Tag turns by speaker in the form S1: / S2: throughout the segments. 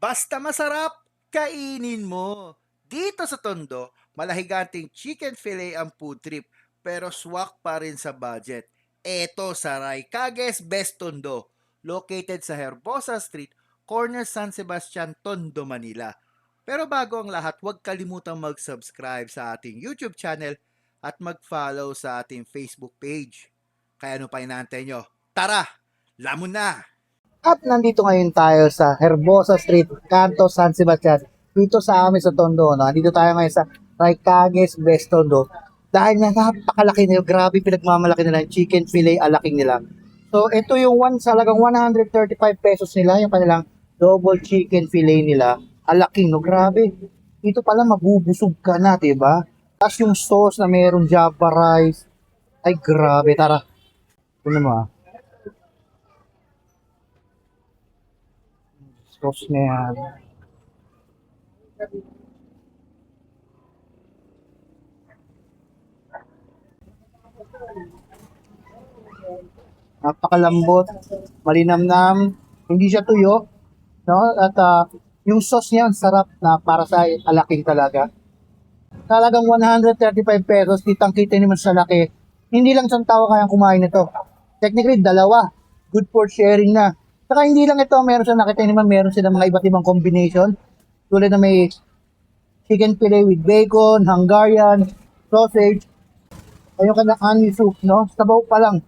S1: Basta masarap, kainin mo. Dito sa Tondo, malahiganting chicken fillet ang food trip pero swak pa rin sa budget. Eto sa Raycagues Best Tondo, located sa Herbosa Street, corner San Sebastian, Tondo, Manila. Pero bago ang lahat, huwag kalimutang mag-subscribe sa ating YouTube channel at mag-follow sa ating Facebook page. Kaya ano pa inaantay nyo? Tara, lamon na!
S2: At nandito ngayon tayo sa Herbosa Street, Canto San Sebastian. Dito sa amin sa Tondo, no? Nandito tayo ngayon sa Raycagues Best Tondo. Dahil nga napakalaki nila, grabe pinagmamalaki nila yung chicken fillet alaking nila. So ito yung salagang 135 pesos nila, yung kanilang double chicken fillet nila. Alaking, no? Grabe. Dito pala mabubusog ka na, diba? Tapos yung sauce na meron Java rice. Ay grabe, tara. Ito naman. Sauce na yan. Napakalambot, malinamnam, hindi siya tuyo, no? At yung sauce niya, ang sarap na para sa alaking talaga. Talagang 135 pesos, kitang-kita naman sa laki. Hindi lang isang tao kayang kumain nito. Technically, dalawa. Good for sharing na. Saka hindi lang ito, meron siya nakita naman, meron silang mga iba't ibang combination. Tulad na may chicken fillet with bacon, Hungarian, sausage, ay yung kanilang honey soup, no? Sabaw pa lang.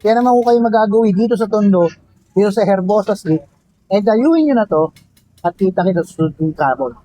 S2: Kaya naman kung kayo magagawi dito sa Tondo, dito sa Herbosa Street, eh dayuin nyo na to at kita-kita sa susunod yung kabon.